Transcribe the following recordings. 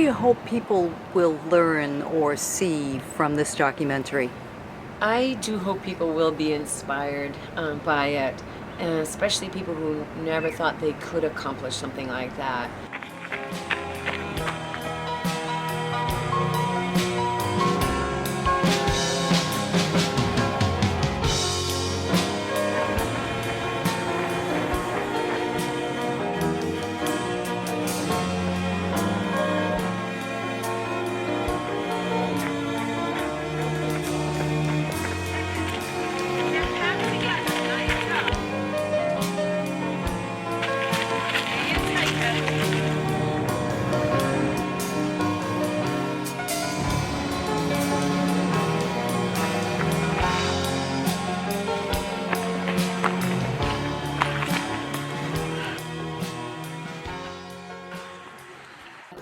do you hope people will learn or see from this documentary? I do hope people will be inspired by it, and especially people who never thought they could accomplish something like that.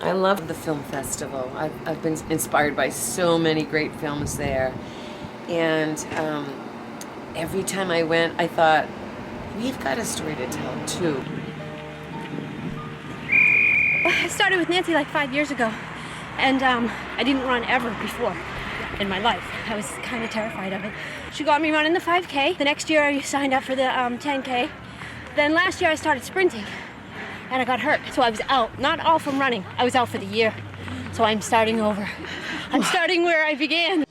I love the film festival. I've been inspired by so many great films there. And every time I went, I thought, we've got a story to tell too. I started with Nancy like 5 years ago, and I didn't run ever before in my life. I was kind of terrified of it. She got me running the 5K. The next year I signed up for the 10K. Then last year I started sprinting, and I got hurt. So I was out, not all from running. I was out for the year. So I'm starting over. I'm starting where I began.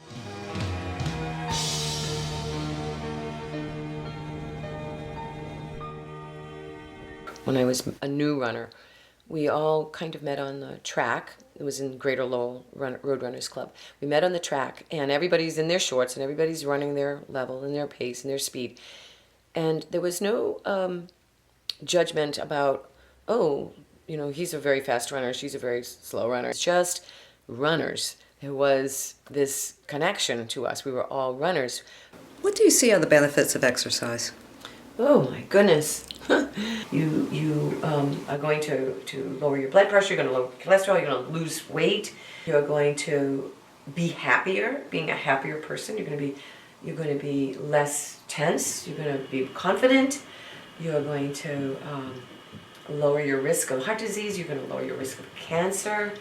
When I was a new runner, we all kind of met on the track. It was in Greater Lowell Road Runners Club. We met on the track, and everybody's in their shorts, and everybody's running their level and their pace and their speed. And there was no judgment about, oh, you know, he's a very fast runner, she's a very slow runner. It's just runners. There was this connection to us. We were all runners. What do you see are the benefits of exercise? Oh my goodness. You are going to lower your blood pressure, you're going to lower cholesterol, you're going to lose weight, you're going to be happier, being a happier person, you're going to be less tense, you're going to be confident, you're going to lower your risk of heart disease, you're going to lower your risk of cancer.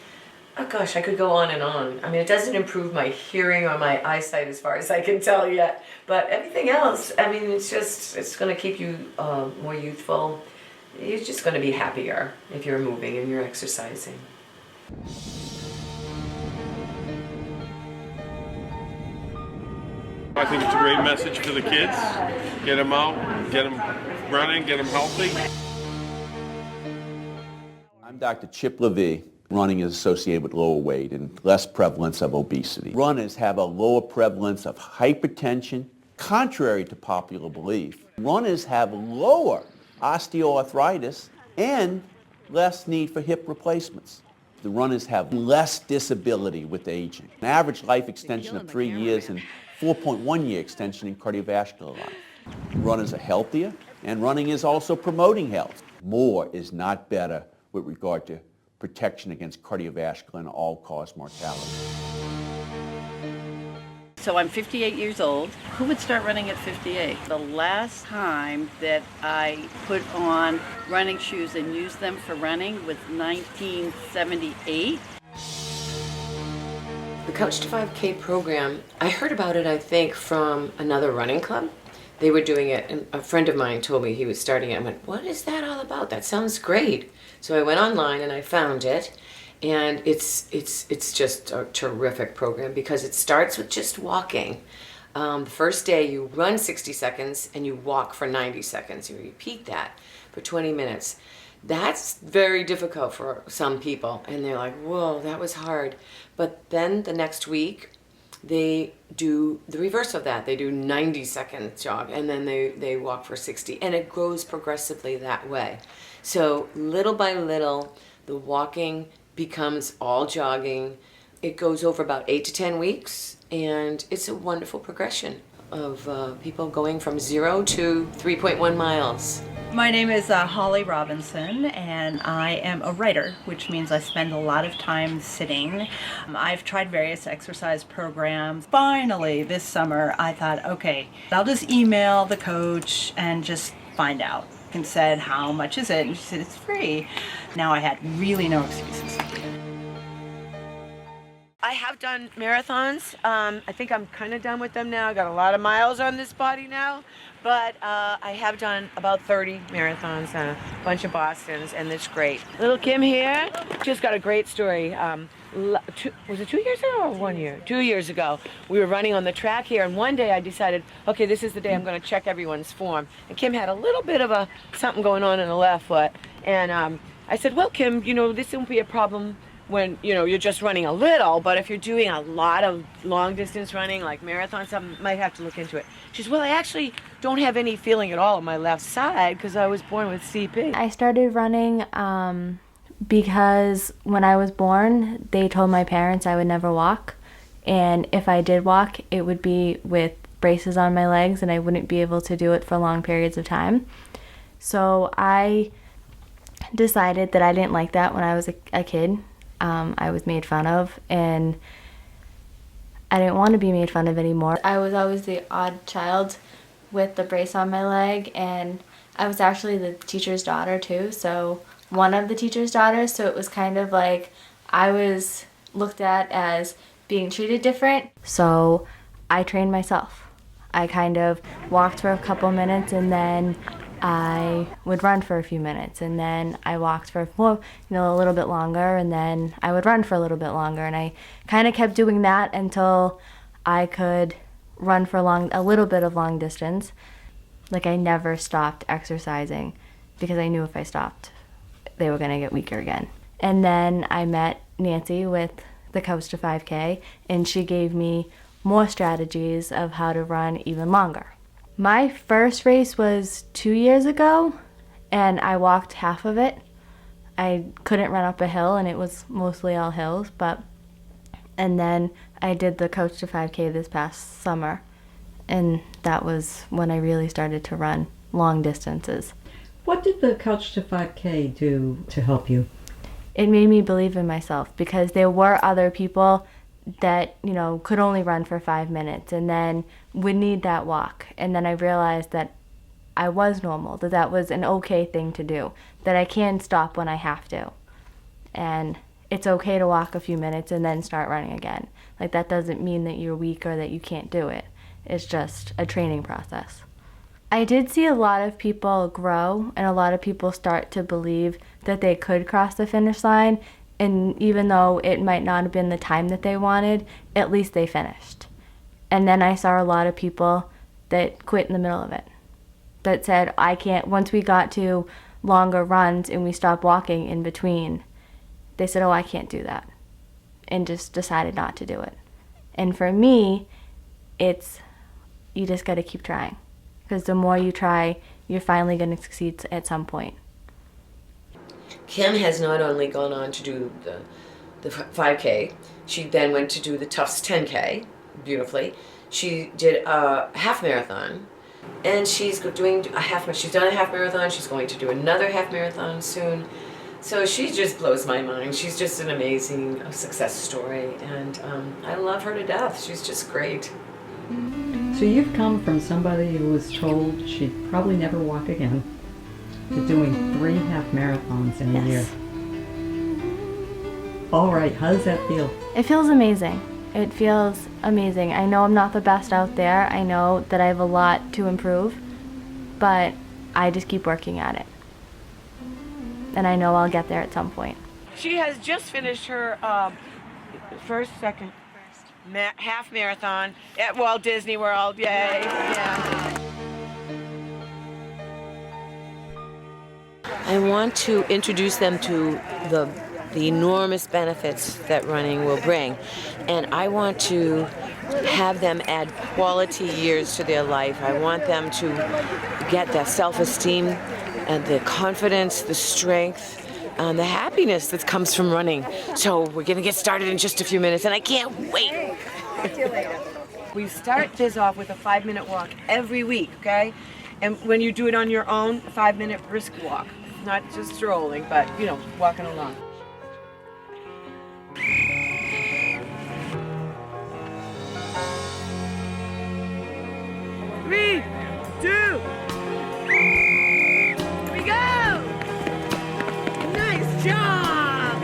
Oh gosh, I could go on and on. I mean, it doesn't improve my hearing or my eyesight as far as I can tell yet, but everything else, I mean, it's going to keep you more youthful. You're just going to be happier if you're moving and you're exercising. I think it's a great message for the kids. Get them out, get them running, get them healthy. I'm Dr. Chip Levy. Running is associated with lower weight and less prevalence of obesity. Runners have a lower prevalence of hypertension, contrary to popular belief. Runners have lower osteoarthritis and less need for hip replacements. The runners have less disability with aging. An average life extension of 3 years and 4.1-year extension in cardiovascular life. Runners are healthier, and running is also promoting health. More is not better with regard to protection against cardiovascular and all-cause mortality. So I'm 58 years old. Who would start running at 58? The last time that I put on running shoes and used them for running was 1978. The Couch to 5K program, I heard about it, I think, from another running club. They were doing it, and a friend of mine told me he was starting it. I went, what is that all about? That sounds great. So I went online and I found it, and it's just a terrific program because it starts with just walking. The first day you run 60 seconds and you walk for 90 seconds. You repeat that for 20 minutes. That's very difficult for some people, and they're like, whoa, that was hard. But then the next week, they do the reverse of that. They do 90-second jog, and then they walk for 60, and it grows progressively that way. So little by little, the walking becomes all jogging. It goes over about 8 to 10 weeks, and it's a wonderful progression of people going from 0 to 3.1 miles. My name is Holly Robinson, and I am a writer, which means I spend a lot of time sitting. I've tried various exercise programs. Finally, this summer, I thought, okay, I'll just email the coach and just find out. And said, how much is it? And she said, it's free. Now I had really no excuses. have done marathons. I think I'm kind of done with them now. I got a lot of miles on this body now. But I have done about 30 marathons and a bunch of Bostons, and it's great. Little Kim here, she's got a great story. Was it 2 years ago or 1 year? 2 years ago. We were running on the track here, and one day I decided, okay, this is the day I'm going to check everyone's form. And Kim had a little bit of something going on in the left foot. And I said, well, Kim, this won't be a problem when you're just running a little, but if you're doing a lot of long distance running like marathons, I might have to look into it. She says, well, I actually don't have any feeling at all on my left side because I was born with CP. I started running because when I was born, they told my parents I would never walk, and if I did walk, it would be with braces on my legs and I wouldn't be able to do it for long periods of time. So I decided that I didn't like that when I was a kid. I was made fun of, and I didn't want to be made fun of anymore. I was always the odd child with the brace on my leg, and I was actually the teacher's daughter too, so one of the teacher's daughters, so it was kind of like I was looked at as being treated different. So I trained myself. I kind of walked for a couple minutes, and then I would run for a few minutes, and then I walked for a little bit longer, and then I would run for a little bit longer, and I kind of kept doing that until I could run for a little bit of long distance. Like, I never stopped exercising because I knew if I stopped, they were going to get weaker again. And then I met Nancy with the Couch to 5K, and she gave me more strategies of how to run even longer. My first race was 2 years ago, and I walked half of it. I couldn't run up a hill, and it was mostly all hills, and then I did the Coach to 5K this past summer, and that was when I really started to run long distances. What did the Couch to 5K do to help you? It made me believe in myself because there were other people that, could only run for 5 minutes and then would need that walk. And then I realized that I was normal, that was an okay thing to do, that I can stop when I have to. And it's okay to walk a few minutes and then start running again. Like, that doesn't mean that you're weak or that you can't do it. It's just a training process. I did see a lot of people grow, and a lot of people start to believe that they could cross the finish line. And even though it might not have been the time that they wanted, at least they finished. And then I saw a lot of people that quit in the middle of it, that said, I can't, once we got to longer runs and we stopped walking in between, they said, oh, I can't do that, and just decided not to do it. And for me, you just got to keep trying, because the more you try, you're finally going to succeed at some point. Kim has not only gone on to do the 5K, she then went to do the Tufts 10K, beautifully. She did a half marathon, and she's doing she's done a half marathon, she's going to do another half marathon soon. So she just blows my mind. She's just an amazing success story, and I love her to death. She's just great. So you've come from somebody who was told she'd probably never walk again to doing 3 half marathons in a year. All right, how does that feel? It feels amazing. It feels amazing. I know I'm not the best out there. I know that I have a lot to improve, but I just keep working at it. And I know I'll get there at some point. She has just finished her second half marathon at Walt Disney World. Yay! Yeah. I want to introduce them to the enormous benefits that running will bring, and I want to have them add quality years to their life. I want them to get that self-esteem and the confidence, the strength, the happiness that comes from running. So we're going to get started in just a few minutes, and I can't wait. See you later. We start this off with a 5-minute walk every week, okay? And when you do it on your own, a 5-minute brisk walk. Not just strolling, but, walking along. Three, 2, here we go! Nice job!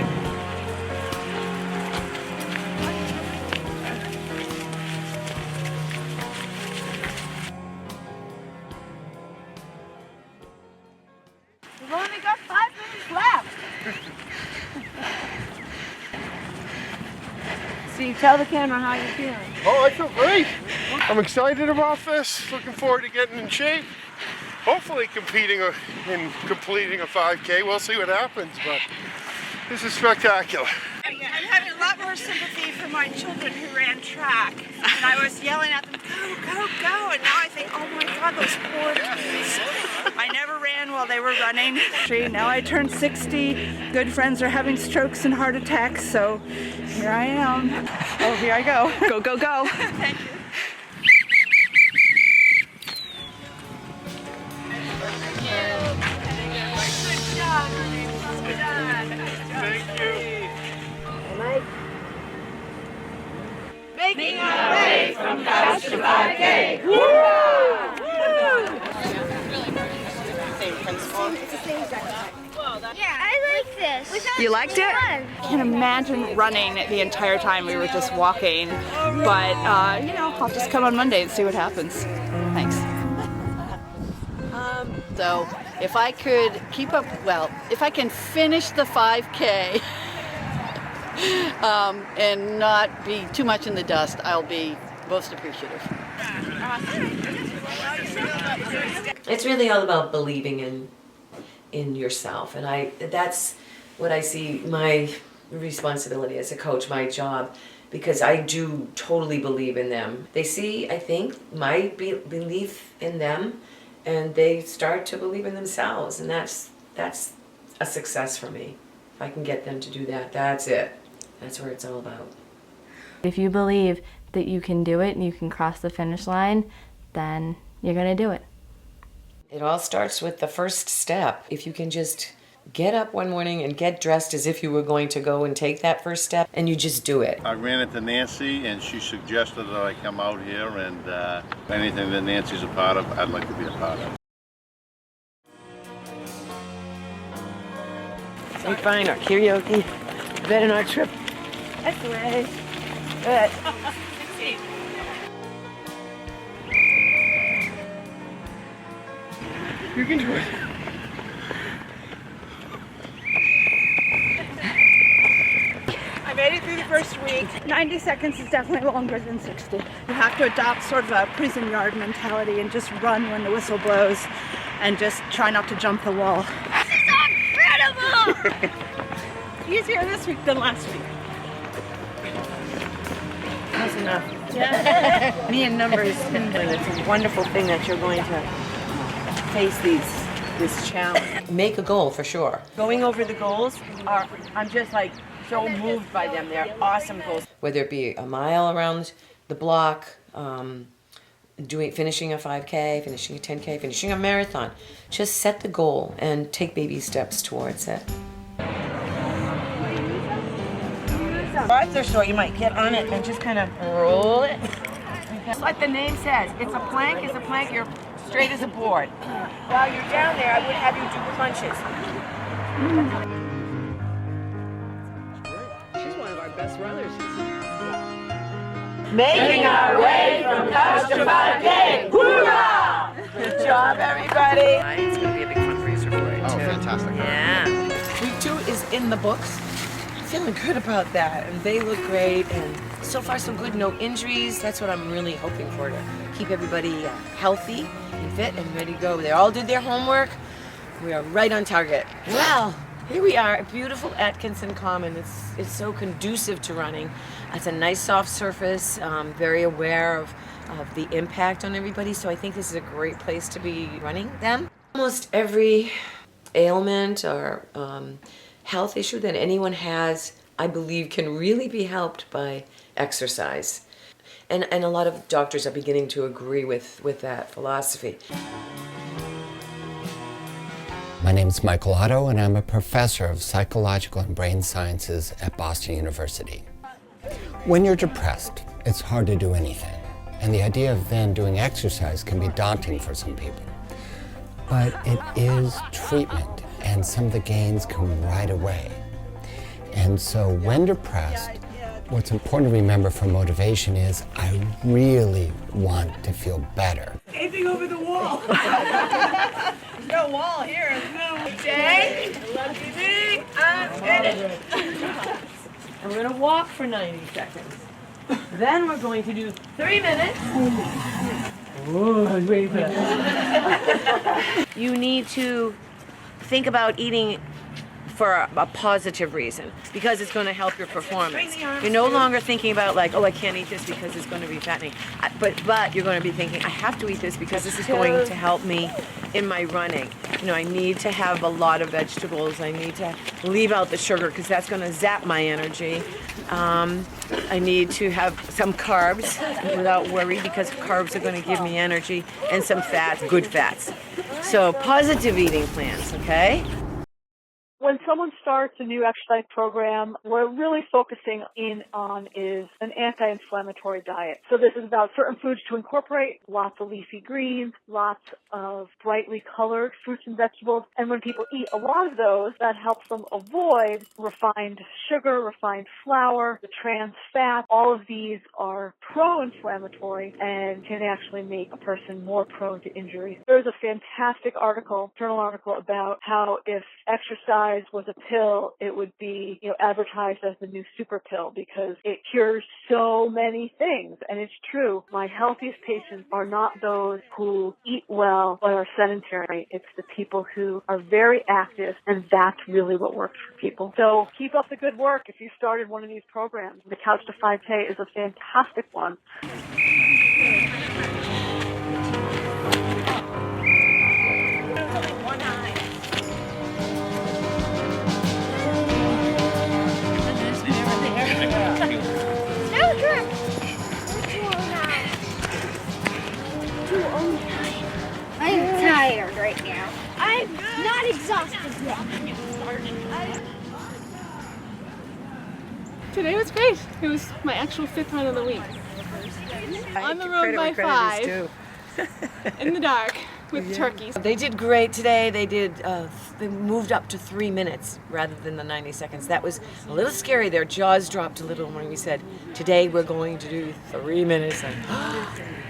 Tell the camera how you're feeling. Oh, I feel great. I'm excited about this. Looking forward to getting in shape. Hopefully competing and completing a 5K. We'll see what happens, but this is spectacular. I'm having a lot more sympathy for my children who ran track. And I was yelling at them, go, go, go. And now I think, oh my God, those poor kids. I never ran while they were running. Now I turned 60. Good friends are having strokes and heart attacks. So here I am. Oh, here I go. Go, go, go. Thank you. Good job, honey. Well done. Thank you. Making our way from couch to 5K. Yeah, I like this. You liked it? I can't imagine running the entire time we were just walking, but I'll just come on Monday and see what happens. Thanks. So if I could keep up, if I can finish the 5K and not be too much in the dust, I'll be most appreciative. It's really all about believing in yourself, and that's what I see my responsibility as a coach, my job, because I do totally believe in them. They see, I think, my belief in them, and they start to believe in themselves, and that's a success for me. If I can get them to do that, that's it. That's where it's all about. If you believe that you can do it and you can cross the finish line, then you're going to do it. It all starts with the first step. If you can just get up one morning and get dressed as if you were going to go and take that first step, and you just do it. I ran into Nancy, and she suggested that I come out here, and anything that Nancy's a part of, I'd like to be a part of. I'm fine, our karaoke, bed in our trip. That's the way. Good. You can do it. I made it through the first week. 90 seconds is definitely longer than 60. You have to adopt sort of a prison yard mentality and just run when the whistle blows and just try not to jump the wall. This is incredible! Easier this week than last week. That's enough. Me and numbers, it's a wonderful thing that you're going to face this challenge. Make a goal for sure. Going over the goals I'm just like so moved by them. They're awesome goals. Whether it be a mile around the block, finishing a 5K, finishing a 10K, finishing a marathon. Just set the goal and take baby steps towards it. Arthur store, you might get on it and just kind of roll it. Just like the name says, it's a plank, you're straight as a board. While you're down there, I would have you do punches. She's one of our best runners. Making our way from couch to 5K. Hoorah! Good job, everybody. It's going to be a big fundraiser for it, too. Oh, fantastic. Yeah. Week 2 is in the books. Feeling good about that, and they look great, and so far so good. No injuries. That's what I'm really hoping for, to keep everybody healthy and fit and ready to go. They all did their homework. We are right on target. Well, here we are at beautiful Atkinson Common. It's so conducive to running. It's a nice soft surface. Very aware of the impact on everybody, so I think this is a great place to be running them. Almost every ailment or health issue that anyone has, I believe, can really be helped by exercise. And a lot of doctors are beginning to agree with that philosophy. My name is Michael Otto, and I'm a professor of psychological and brain sciences at Boston University. When you're depressed, it's hard to do anything, and the idea of then doing exercise can be daunting for some people. But it is treatment, and some of the gains come right away. And so when depressed, what's important to remember for motivation is I really want to feel better. Anything over the wall. There's no wall here. No. Jay, lucky me, I'm in it. And we're gonna walk for 90 seconds. Then we're going to do 3 minutes. Oh, I'm waiting for that. You need to think about eating for a positive reason, because it's going to help your performance. You're no longer thinking about like, oh, I can't eat this because it's going to be fattening. But you're going to be thinking, I have to eat this because this is going to help me in my running. You know, I need to have a lot of vegetables. I need to leave out the sugar because that's going to zap my energy. I need to have some carbs without worry because carbs are going to give me energy, and some fats, good fats. So positive eating plans, okay? When someone starts a new exercise program, what we're really focusing in on is an anti-inflammatory diet. So this is about certain foods to incorporate, lots of leafy greens, lots of brightly colored fruits and vegetables. And when people eat a lot of those, that helps them avoid refined sugar, refined flour, the trans fat. All of these are pro-inflammatory and can actually make a person more prone to injury. There's a fantastic journal article about how if exercise was a pill, it would be, advertised as the new super pill because it cures so many things. And it's true. My healthiest patients are not those who eat well but are sedentary. It's the people who are very active, and that's really what works for people. So keep up the good work if you started one of these programs. The Couch to 5K is a fantastic one. I'm tired right now. I'm not exhausted yet. Today was great. It was my actual 5th run of the week. On the road by 5, in the dark, with turkeys. They did great today. They moved up to 3 minutes rather than the 90 seconds. That was a little scary. Their jaws dropped a little when we said, today we're going to do 3 minutes.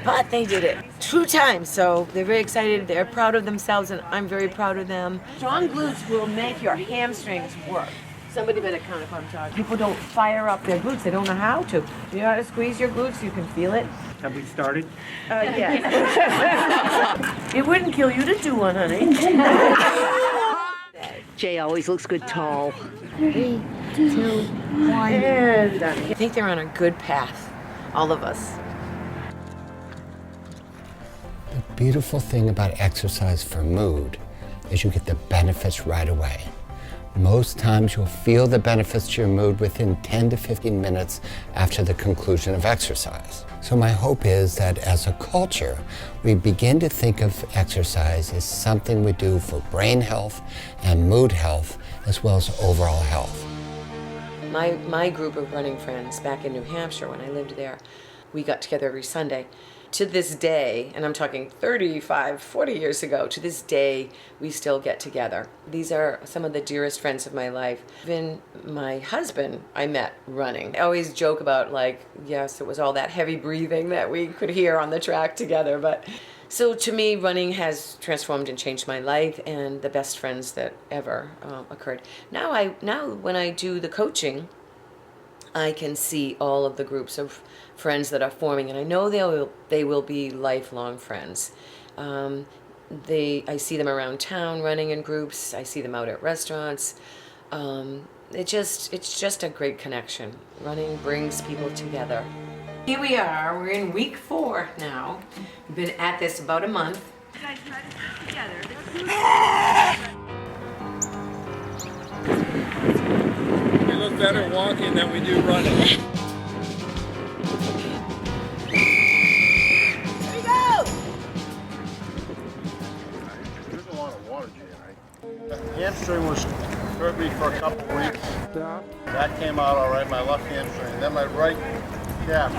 But they did it 2 times, so they're very excited. They're proud of themselves, and I'm very proud of them. Strong glutes will make your hamstrings work. Somebody better count if I'm talking. People don't fire up their glutes. They don't know how to. You know how to squeeze your glutes? You can feel it. Have we started? Yes. It wouldn't kill you to do one, honey. Jay always looks good tall. 3, 2, 1. And done. I think they're on a good path, all of us. The beautiful thing about exercise for mood is you get the benefits right away. Most times you'll feel the benefits to your mood within 10 to 15 minutes after the conclusion of exercise. So my hope is that as a culture, we begin to think of exercise as something we do for brain health and mood health, as well as overall health. My group of running friends back in New Hampshire, when I lived there, we got together every Sunday. To this day, and I'm talking 35, 40 years ago, to this day, we still get together. These are some of the dearest friends of my life. Even my husband, I met running. I always joke about, yes, it was all that heavy breathing that we could hear on the track together. But so to me, running has transformed and changed my life, and the best friends that ever occurred. Now when I do the coaching, I can see all of the groups of friends that are forming, and I know they will be lifelong friends. I see them around town running in groups. I see them out at restaurants. It's just a great connection. Running brings people together. Here we are. We're in week 4 now. We've been at this about a month. You guys try to stick together. We look better walking than we do running. Here we go! There's a lot of water, Jay. Hamstring was hurt me for a couple of weeks. That came out all right, my left hamstring. Then my right calf,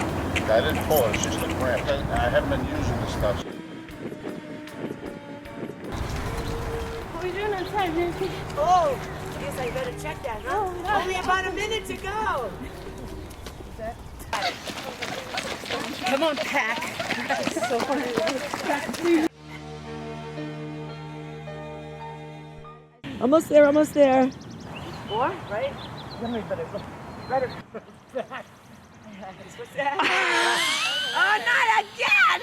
I didn't pull it, it's just a cramp. I haven't been using this stuff. What are we doing outside, Nancy? Oh, I guess I better check that, huh? Oh, no. Only about a minute to go. Come on, Pack. So funny. Almost there. 4, right? Somebody better go. Better back. Oh, not again!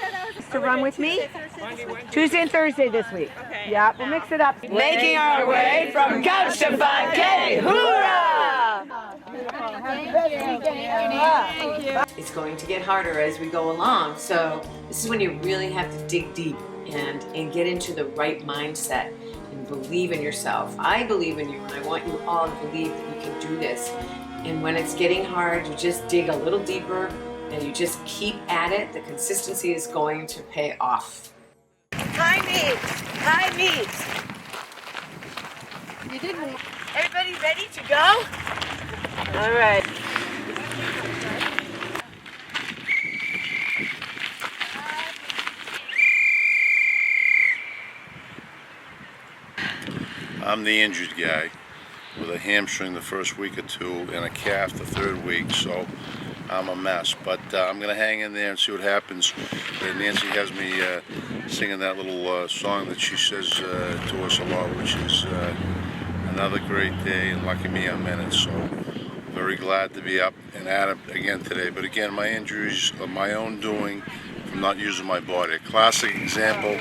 To run with me? Tuesday and Thursday this week. Okay. Yeah, we'll mix it up. Making our way from couch to 5K. Hoorah! It's going to get harder as we go along, so this is when you really have to dig deep and get into the right mindset and believe in yourself. I believe in you, and I want you all to believe that you can do this. And when it's getting hard, you just dig a little deeper and you just keep at it. The consistency is going to pay off. High meat. You didn't. Everybody ready to go? All right. I'm the injured guy with a hamstring the first week or two and a calf the third week, so I'm a mess. But I'm going to hang in there and see what happens. Nancy has me singing that little song that she says to us a lot, which is another great day, and lucky me I'm in it. So very glad to be up and at it again today. But again, my injuries are my own doing from not using my body. A classic example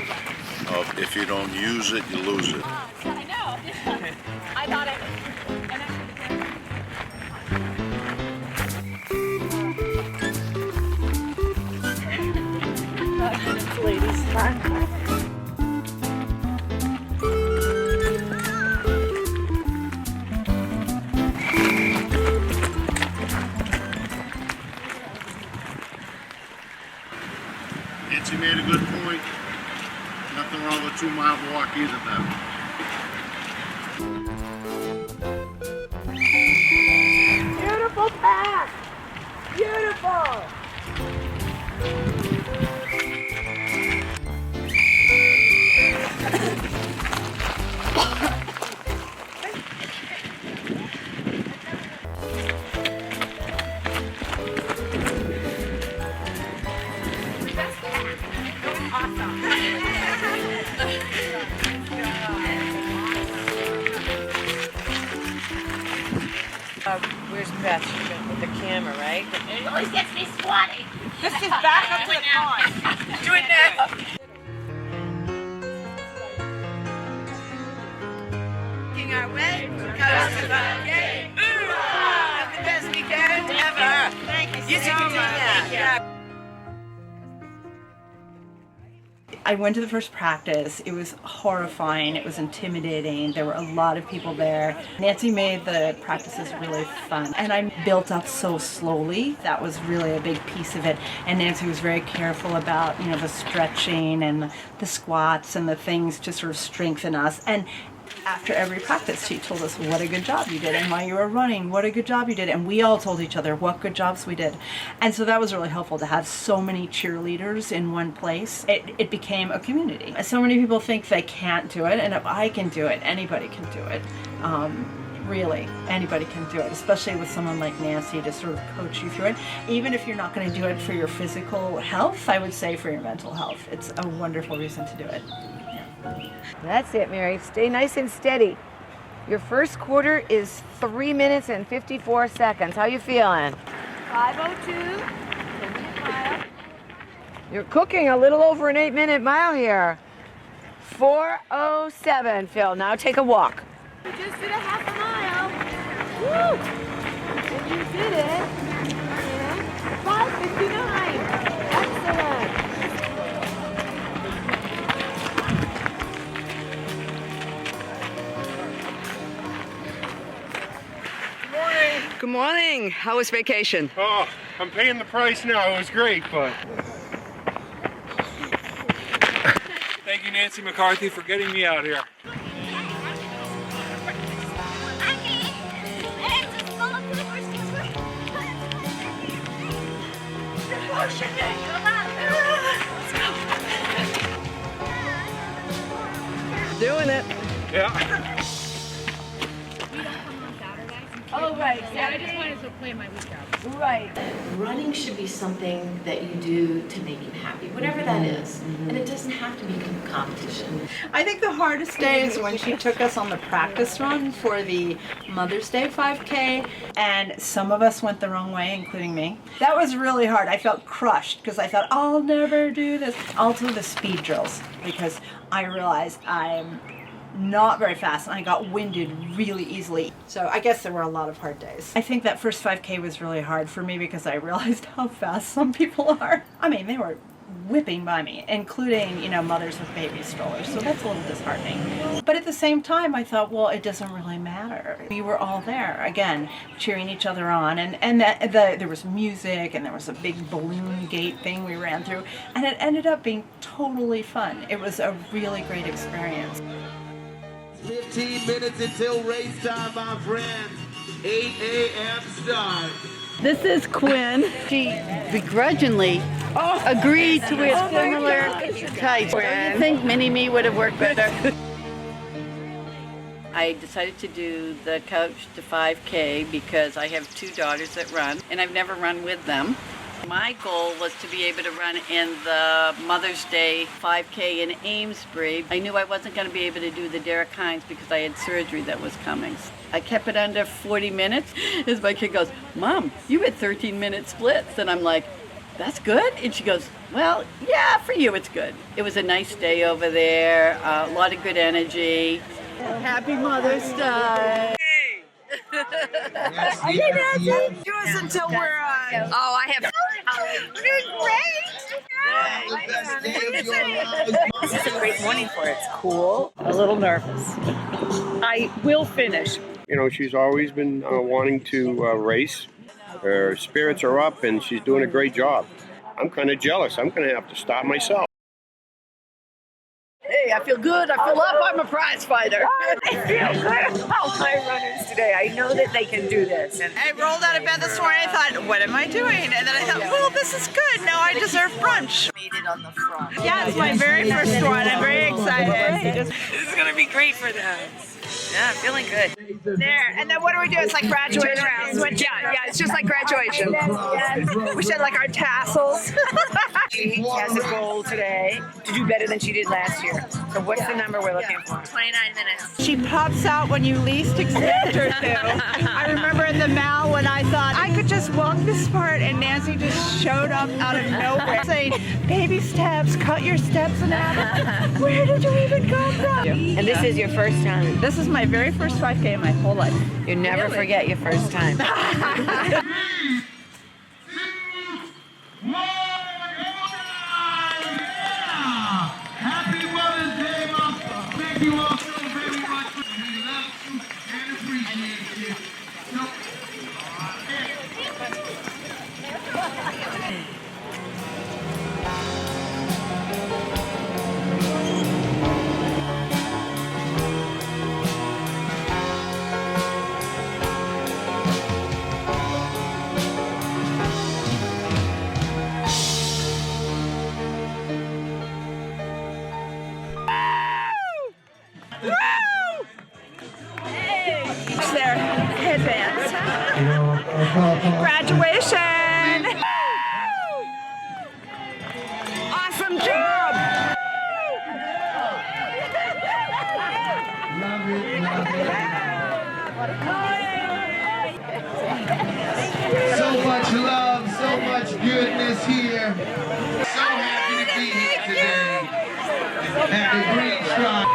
of if you don't use it, you lose it. I know. I got it. Ladies, Nancy made a good point. Nothing wrong with a 2-mile walk either, Beth. Beautiful pack! Beautiful! Where's Beth? She's going to put the camera, right? It always gets me squatty. This is back up to the pond. Do it now. Making our way to coast to 5K. Hoorah! Have the best weekend ever. Thank you so much. I went to the first practice. It was horrifying. It was intimidating. There were a lot of people there. Nancy made the practices really fun. And I built up so slowly. That was really a big piece of it. And Nancy was very careful about, the stretching and the squats and the things to sort of strengthen us. And after every practice, she told us what a good job you did, and while you were running, what a good job you did, and we all told each other what good jobs we did. And so that was really helpful to have so many cheerleaders in one place. It became a community. So many people think they can't do it, and if I can do it, anybody can do it. Really, anybody can do it, especially with someone like Nancy to sort of coach you through it. Even if you're not going to do it for your physical health, I would say for your mental health. It's a wonderful reason to do it. That's it, Mary. Stay nice and steady. Your first quarter is 3 minutes and 54 seconds. How you feeling? 5:02. You're cooking a little over an 8-minute mile here. 4:07, Phil. Now take a walk. You just did a half a mile. Woo! And you did it in 5:59. Excellent. Good morning. How was vacation? Oh, I'm paying the price now. It was great, but... Thank you, Nancy McCarthy, for getting me out here. Doing it. Oh, right. Yeah, I just wanted to play my week out. Right. Running should be something that you do to make you happy, whatever that is. And it doesn't have to be competition. I think the hardest day is when she took us on the practice run for the Mother's Day 5K, and some of us went the wrong way, including me. That was really hard. I felt crushed because I thought, I'll never do this. Also the speed drills, because I realized I'm not very fast and I got winded really easily. So I guess there were a lot of hard days. I think that first 5K was really hard for me because I realized how fast some people are. I mean, they were whipping by me, including, mothers with baby strollers. So that's a little disheartening. But at the same time, I thought, well, it doesn't really matter. We were all there, again, cheering each other on. And there was music and there was a big balloon gate thing we ran through. And it ended up being totally fun. It was a really great experience. 15 minutes until race time, my friends. 8 a.m. start. This is Quinn. She begrudgingly agreed to wear similar tights. Don't you think Mini-Me would have worked better? I decided to do the Couch to 5K because I have 2 daughters that run, and I've never run with them. My goal was to be able to run in the Mother's Day 5K in Amesbury. I knew I wasn't going to be able to do the Derek Hines because I had surgery that was coming. I kept it under 40 minutes as my kid goes, Mom, you had 13-minute splits. And I'm like, that's good? And she goes, well, yeah, for you it's good. It was a nice day over there, a lot of good energy. Happy Mother's Day. Are you dancing? Do us until we're Oh, I have. This is a great morning for it. It's cool, a little nervous. I will finish. She's always been wanting to race. Her spirits are up and she's doing a great job. I'm kind of jealous. I'm going to have to stop myself. Hey, I feel good. I feel up. I'm a prize fighter. I feel good about my runners today. I know that they can do this. And I rolled out of bed this morning. I thought, what am I doing? And then I thought, well, this is good. Now I deserve brunch. Made it on the front. Yeah, it's my very first one. I'm very excited. This is going to be great for them. Yeah, I'm feeling good. There. And then what do we do? It's like graduation. Yeah, it's just like graduation. We should like our tassels. She has a goal today to do better than she did last year. So what's the number we're looking for? 29 minutes. She pops out when you least expect her to. I remember in the mall when I thought I could just walk this part, and Nancy just showed up out of nowhere saying, baby steps, cut your steps and out. Where did you even come from? And this is your first time. This is my very first 5K in my whole life. You never forget your first time. Happy Mother's Day, Mom. Thank you all so very much. We love you and appreciate you. Their headbands. Graduation! Awesome job! So much love, so much goodness here. So happy to be here today at the Green Stripe.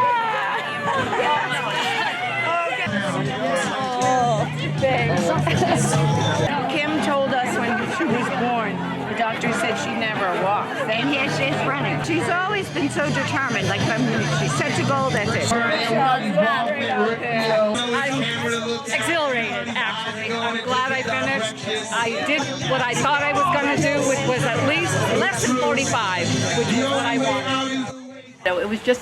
Kim told us when she was born, the doctor said she never walked. And here she is running. She's always been so determined. Like she sets a goal, that's it. I'm exhilarated, actually. I'm glad I finished. I did what I thought I was going to do, which was at least less than 45, which is what I wanted. So it was just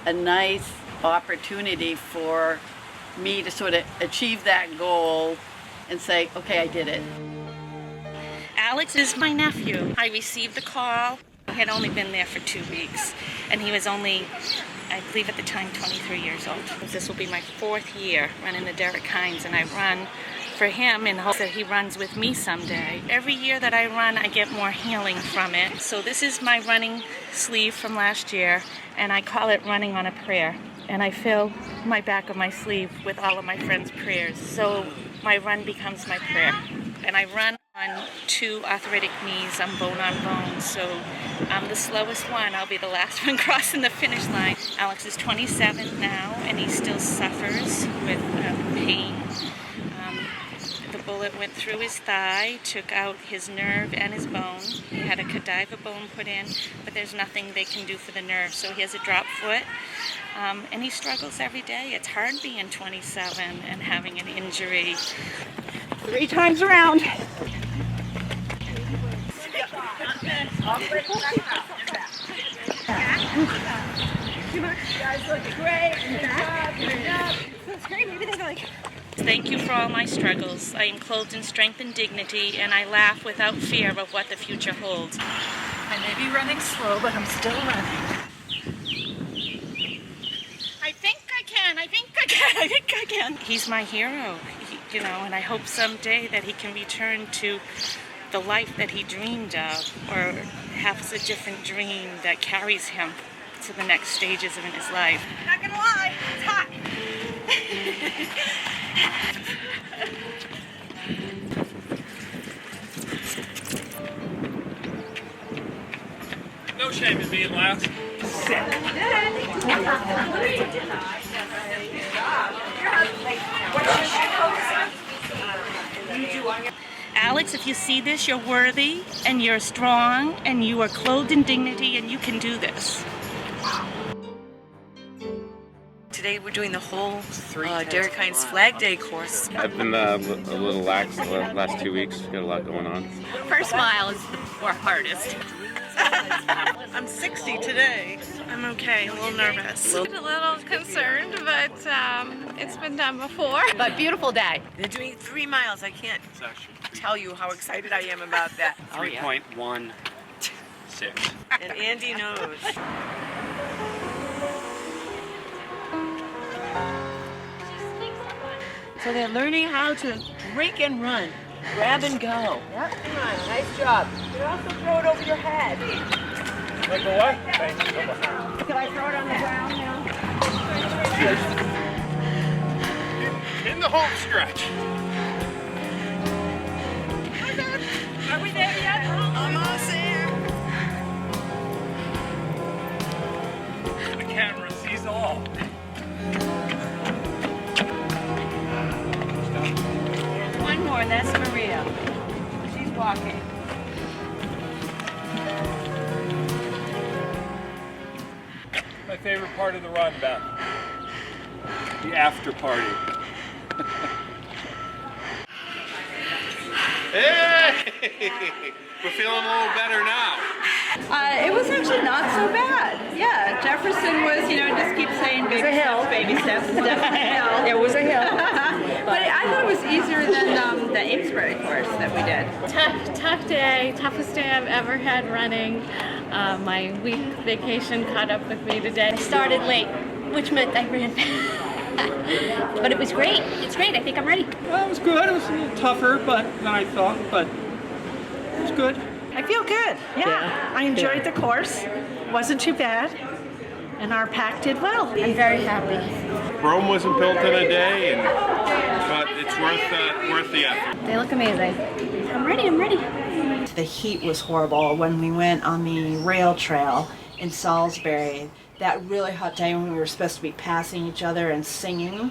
a nice opportunity for me to sort of achieve that goal and say, okay, I did it. Alex is my nephew. I received the call. I had only been there for 2 weeks, and he was only, I believe at the time, 23 years old. This will be my 4th year running the Derek Hines, and I run for him in hopes that he runs with me someday. Every year that I run, I get more healing from it. So this is my running sleeve from last year, and I call it Running on a Prayer. And I fill my back of my sleeve with all of my friends' prayers. So my run becomes my prayer. And I run on 2 arthritic knees. I'm bone on bone, so I'm the slowest one. I'll be the last one crossing the finish line. Alex is 27 now, and he still suffers with pain. The bullet went through his thigh, took out his nerve and his bone. He had a Godiva bone put in, but there's nothing they can do for the nerve, so he has a drop foot. And he struggles every day. It's hard being 27 and having an injury. 3 times around. You guys look great. That's great. Maybe they're like... Thank you for all my struggles. I am clothed in strength and dignity, and I laugh without fear of what the future holds. I may be running slow, but I'm still running. I think I can. I think I can. I think I can. He's my hero, and I hope someday that he can return to the life that he dreamed of, or has a different dream that carries him to the next stages of his life. Not gonna lie, it's hot. No shame in being last. Alex, if you see this, you're worthy, and you're strong, and you are clothed in dignity, and you can do this. Today we're doing the whole Derek Hines Flag Day course. I've been a little lax the last 2 weeks. Got a lot going on. First mile is the hardest. I'm 60 today. I'm okay, a little nervous. A little concerned, but it's been done before. But beautiful day. They're doing 3 miles. I can't tell you how excited I am about that. 3.16. And Andy knows. So they're learning how to break and run, grab and go. Yep, come on, nice job. You can also throw it over your head. Like a what? Can I throw it on the ground now? In the home stretch. Are we there yet? Almost there. The camera sees all. One more, and that's Maria. She's walking. My favorite part of the run, Beth. The after party. Hey! We're feeling a little better now. It was actually not so bad. Yeah, Jefferson was, just keep saying baby steps, baby steps. It's definitely a hill. It was a hill. But I thought it was easier than the Amesbury course that we did. Tough day, toughest day I've ever had running. My week vacation caught up with me today. I started late, which meant I ran fast. But it was great. It's great. I think I'm ready. Well, it was good. It was a little tougher than I thought, but it was good. I feel good. Yeah. I enjoyed the course. Wasn't too bad. And our pack did well. I'm very happy. Rome wasn't built in a day, but it's worth the effort. They look amazing. I'm ready. The heat was horrible when we went on the rail trail in Salisbury. That really hot day when we were supposed to be passing each other and singing.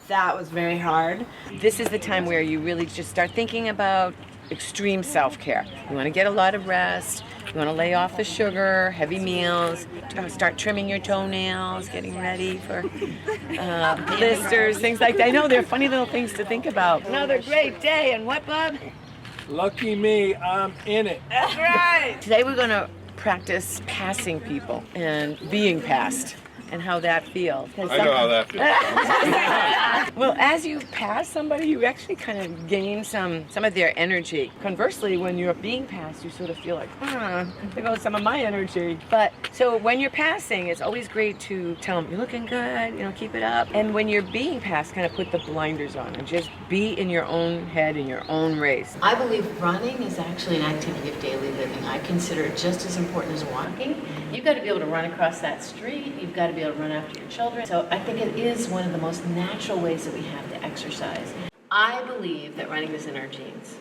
That was very hard. This is the time where you really just start thinking about extreme self-care. You want to get a lot of rest. You want to lay off the sugar, heavy meals. Start trimming your toenails, getting ready for blisters, things like that. I know they're funny little things to think about. Another great day, and what, Bob? Lucky me, I'm in it. That's right. Today we're going to practice passing people and being passed. and how that feels. I know how that feels. Well, as you pass somebody, you actually kind of gain some of their energy. Conversely, when you're being passed, you sort of feel like, there goes some of my energy. But so when you're passing, it's always great to tell them, you're looking good, keep it up. And when you're being passed, kind of put the blinders on and just be in your own head, in your own race. I believe running is actually an activity of daily living. I consider it just as important as walking. You've got to be able to run across that street. You've got to be able to run after your children. So I think it is one of the most natural ways that we have to exercise. I believe that running is in our genes.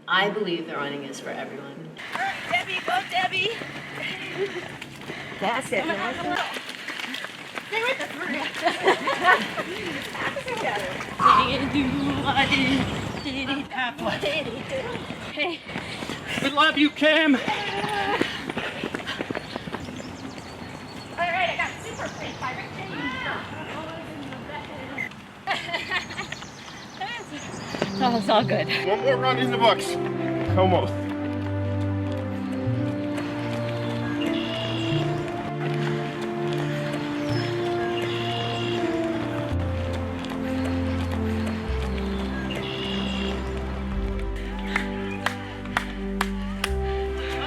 I believe that running is for everyone. Debbie, go Debbie. That's it. Stay with us, Maria. Hey, we love you, Kim. All right, I got super fit by Rick Oh, it's all good. One more run in the books. Almost.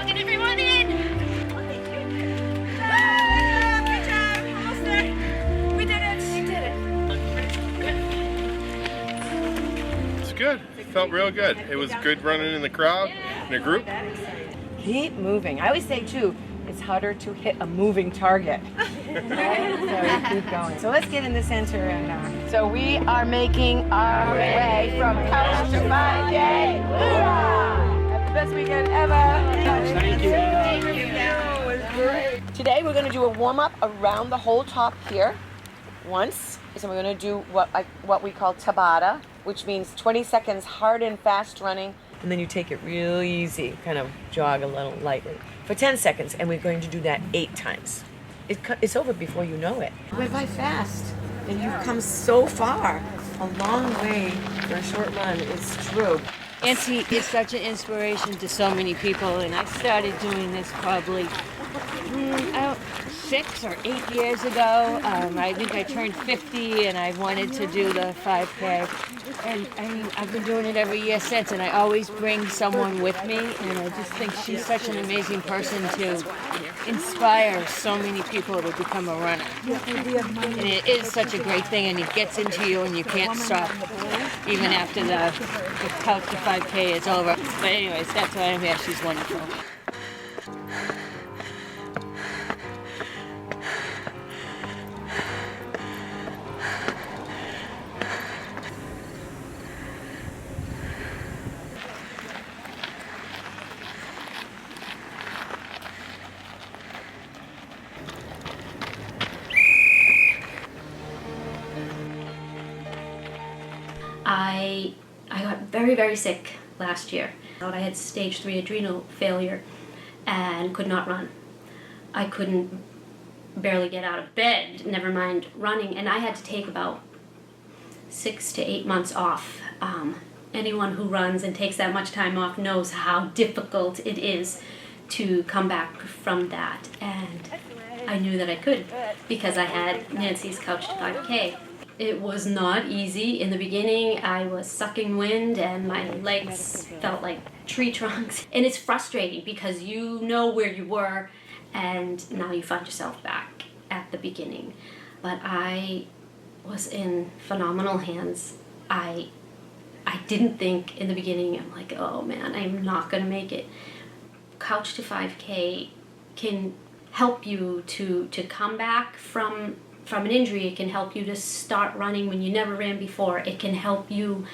Get everyone in. Good job. Almost there. We did it. We did it. It's good. Felt real good. It was good running in the crowd, in a group. Keep moving. I always say, too, it's harder to hit a moving target. Right? So you keep going. So let's get in the center. And so we are making our way from couch to 5K. Have the best weekend ever. Thank you. Thank you. It was great. Today we're going to do a warm-up around the whole top here once. So we're going to do what we call Tabata, which means 20 seconds hard and fast running, and then you take it real easy, kind of jog a little lightly for 10 seconds, and we're going to do that 8 times. It's over before you know it. Went by fast, and you've come so far, a long way for a short run. It's true. Nancy is such an inspiration to so many people, and I started doing this probably 6 or 8 years ago. I think I turned 50 and I wanted to do the 5K. And I mean, I've been doing it every year since, and I always bring someone with me, and I just think she's such an amazing person to inspire so many people to become a runner. And it is such a great thing, and it gets into you and you can't stop even after the couch to 5K is over. But anyways, that's why I'm here. She's wonderful. I got very, very sick last year. I had stage 3 adrenal failure and could not run. I couldn't barely get out of bed, never mind running, and I had to take about 6 to 8 months off. Anyone who runs and takes that much time off knows how difficult it is to come back from that, and I knew that I could because I had Nancy's Couch to 5K. It was not easy. In the beginning, I was sucking wind and my legs felt like tree trunks. And it's frustrating because you know where you were and now you find yourself back at the beginning. But I was in phenomenal hands. I didn't think in the beginning, I'm like, oh man, I'm not gonna make it. Couch to 5K can help you to come back from an injury. It can help you to start running when you never ran before. It can help you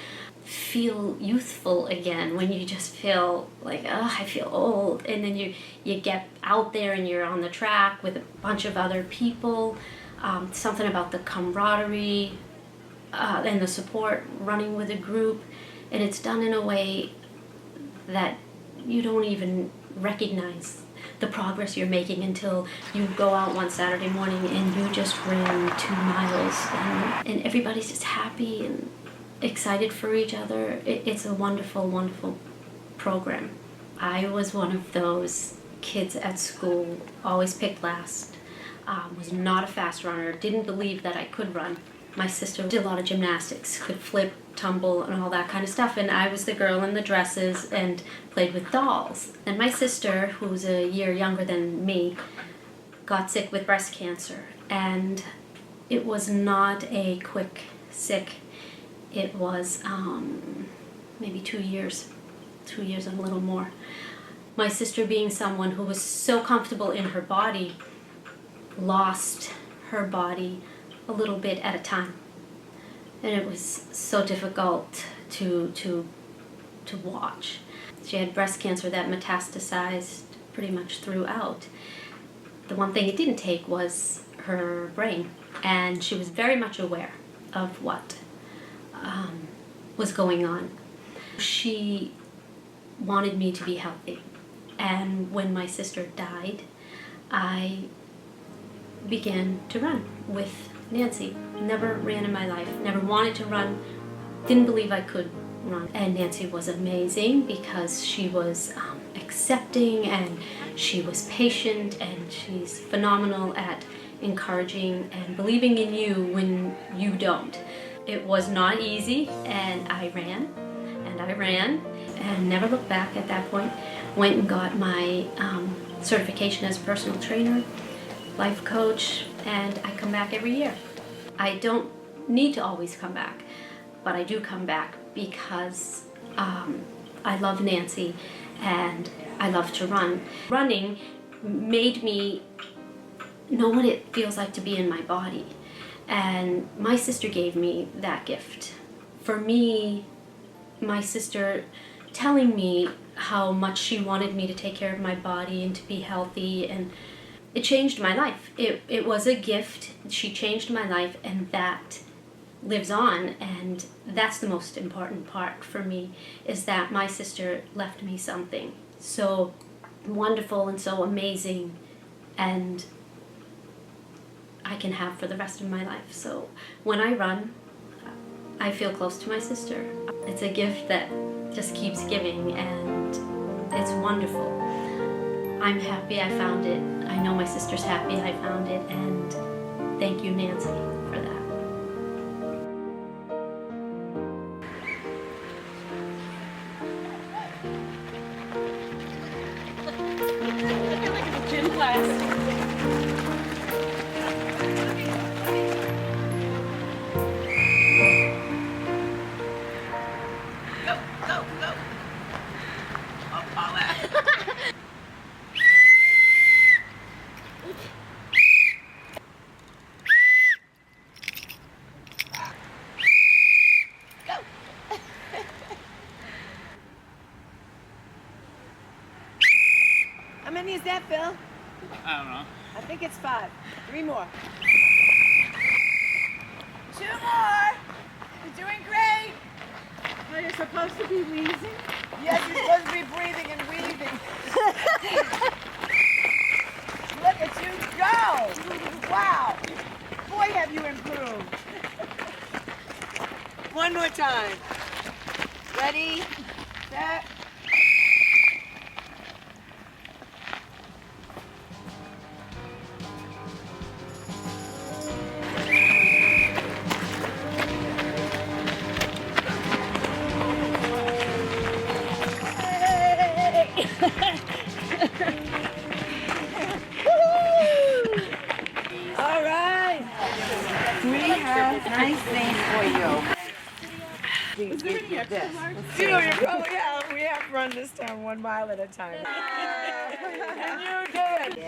feel youthful again when you just feel like, oh, I feel old. And then you get out there and you're on the track with a bunch of other people. Something about the camaraderie and the support, running with a group. And it's done in a way that you don't even recognize the progress you're making until you go out one Saturday morning and you just ran 2 miles and everybody's just happy and excited for each other. It's a wonderful, wonderful program. I was one of those kids at school, always picked last. was not a fast runner, didn't believe that I could run. My sister did a lot of gymnastics, could flip, tumble, and all that kind of stuff, and I was the girl in the dresses and played with dolls. And my sister, who was a year younger than me, got sick with breast cancer, and it was not a quick sick. It was maybe 2 years and a little more. My sister, being someone who was so comfortable in her body, lost her body a little bit at a time. And it was so difficult to watch. She had breast cancer that metastasized pretty much throughout. The one thing it didn't take was her brain, and she was very much aware of what was going on. She wanted me to be healthy, and when my sister died, I began to run with Nancy. Never ran in my life, never wanted to run, didn't believe I could run. And Nancy was amazing because she was accepting, and she was patient, and she's phenomenal at encouraging and believing in you when you don't. It was not easy, and I ran and never looked back at that point. Went and got my certification as a personal trainer, life coach, and I come back every year. I don't need to always come back, but I do come back because I love Nancy and I love to run. Running made me know what it feels like to be in my body, and my sister gave me that gift. For me, my sister telling me how much she wanted me to take care of my body and to be healthy, and it changed my life. It was a gift. She changed my life, and that lives on, and that's the most important part for me, is that my sister left me something so wonderful and so amazing, and I can have for the rest of my life. So when I run, I feel close to my sister. It's a gift that just keeps giving, and it's wonderful. I'm happy I found it. I know my sister's happy I found it, and thank you, Nancy, for that. Gym class. How many is that, Phil? I don't know. I think it's 5. 3 more. 2 more. You're doing great. Oh, you're supposed to be wheezing? Yes, you're supposed to be breathing and weaving. Look at you go. Wow. Boy, have you improved. One more time. Ready, set. All right. We have nice things for you. Please give you this. Yeah, we have run this town 1 mile at a time. And you did.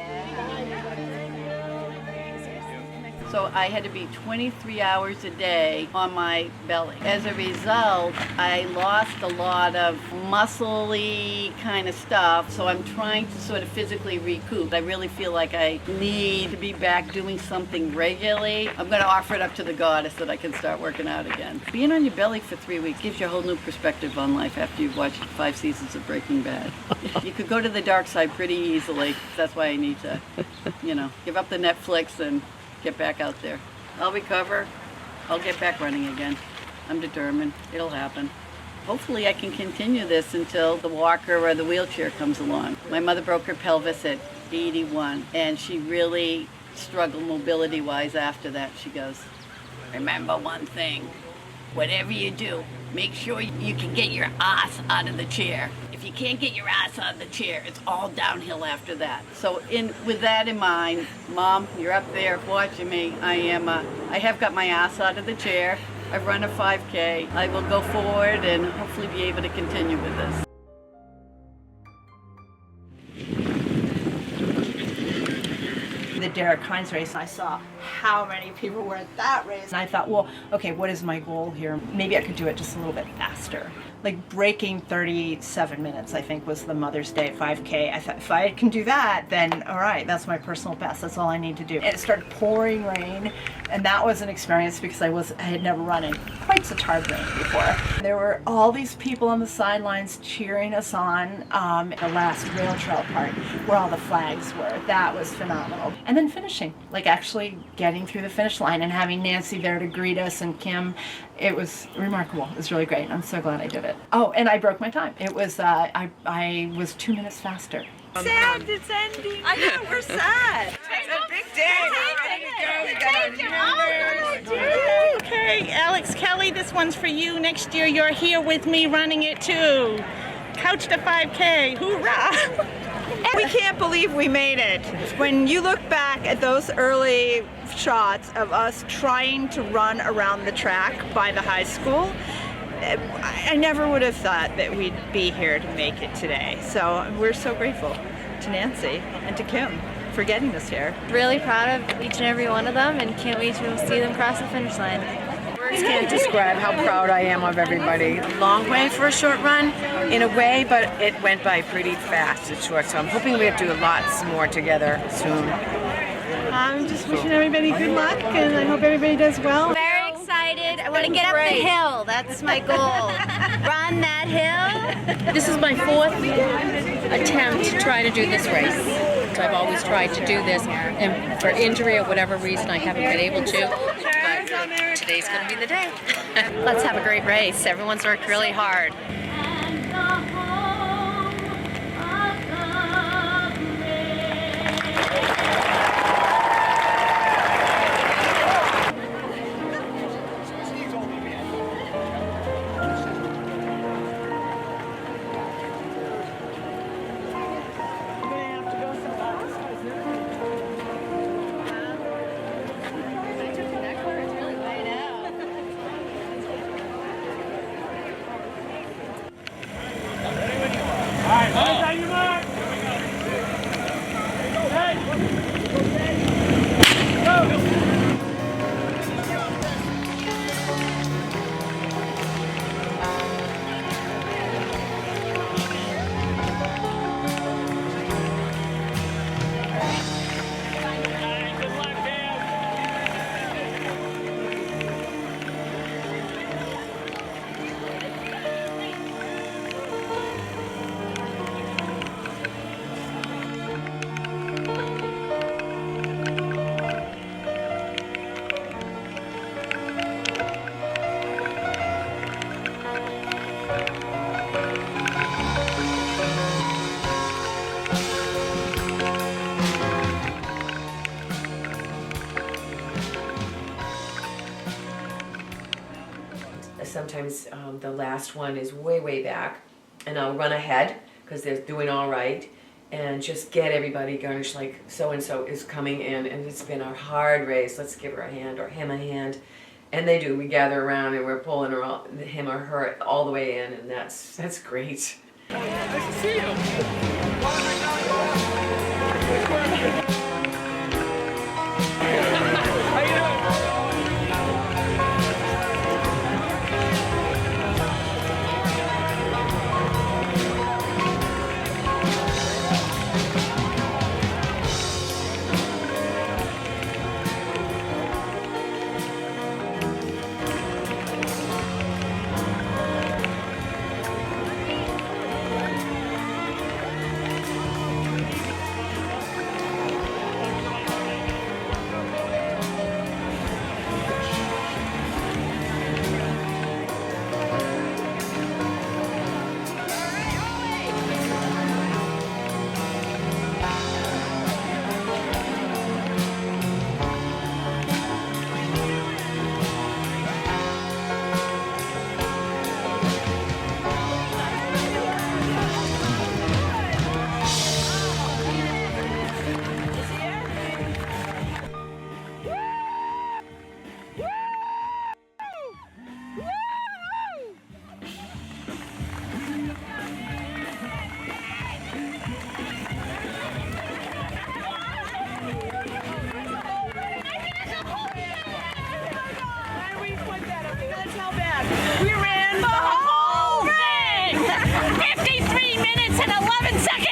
So I had to be 23 hours a day on my belly. As a result, I lost a lot of muscle-y kind of stuff, so I'm trying to sort of physically recoup. I really feel like I need to be back doing something regularly. I'm going to offer it up to the goddess that I can start working out again. Being on your belly for 3 weeks gives you a whole new perspective on life after you've watched 5 seasons of Breaking Bad. You could go to the dark side pretty easily. That's why I need to, give up the Netflix and get back out there. I'll recover. I'll get back running again. I'm determined. It'll happen. Hopefully I can continue this until the walker or the wheelchair comes along. My mother broke her pelvis at 81, and she really struggle mobility-wise after that. She goes, remember one thing, whatever you do, make sure you can get your ass out of the chair. If you can't get your ass out of the chair, it's all downhill after that. So with that in mind, Mom, you're up there watching me. I have got my ass out of the chair. I've run a 5K. I will go forward and hopefully be able to continue with this. The Derek Hines race, I saw how many people were at that race. And I thought, well, okay, what is my goal here? Maybe I could do it just a little bit faster. Like breaking 37 minutes, I think, was the Mother's Day 5K. I thought if I can do that, then all right, that's my personal best. That's all I need to do. And it started pouring rain, and that was an experience because I had never run in quite such hard rain before. There were all these people on the sidelines cheering us on. The last rail trail part where all the flags were, that was phenomenal. And then finishing, like actually getting through the finish line and having Nancy there to greet us and Kim, it was remarkable. It was really great. I'm so glad I did it. Oh, and I broke my time. It was, I was 2 minutes faster. Sad it's ending. I know, we're sad. It's a big day. Okay, Alex Kelly, this one's for you. Next year you're here with me running it too. Couch to 5K, hoorah! We can't believe we made it. When you look back at those early shots of us trying to run around the track by the high school, I never would have thought that we'd be here to make it today. So we're so grateful to Nancy and to Kim for getting us here. Really proud of each and every one of them and can't wait to see them cross the finish line. Words can't describe how proud I am of everybody. Long way for a short run, in a way, but it went by pretty fast and short. So I'm hoping we have to do lots more together soon. I'm just wishing everybody good luck, and I hope everybody does well. Very excited. I want to get up the hill. That's my goal. Run that hill. This is my 4th attempt to try to do this race. So I've always tried to do this, and for injury or whatever reason, I haven't been able to. But today's going to be the day. Let's have a great race. Everyone's worked really hard. Sometimes the last one is way back, and I'll run ahead because they're doing all right, and just get everybody garnished like so-and-so is coming in, and it's been a hard race. Let's give her a hand or him a hand. And they do. We gather around and we're pulling her all, him or her all the way in, and that's great. Nice to see you.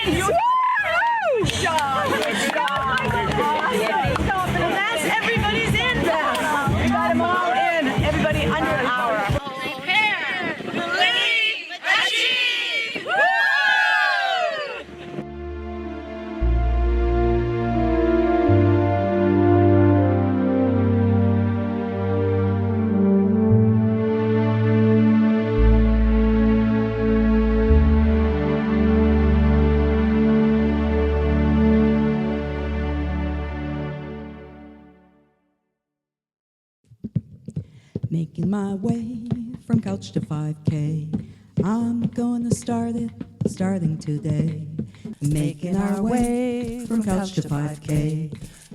Well, that's everybody's in, Beth. We got them all in. Everybody under an hour. Prepare, believe, achieve! Woo! Making my way from couch to 5K. I'm going to start it, starting today. Making our way from couch to 5K.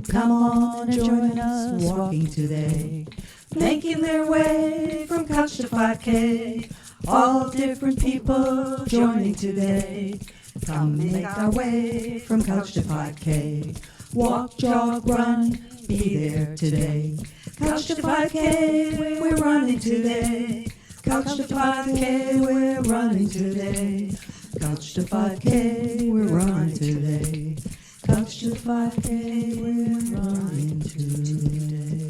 Come on and join us walking today. Making their way from couch to 5K. All different people joining today. Come make our way from couch to 5K. Walk, jog, run, be there today. Couch to 5K, we're running today. Couch to 5K, we're running today. Couch to 5K, we're running today. Couch to 5K, we're running today.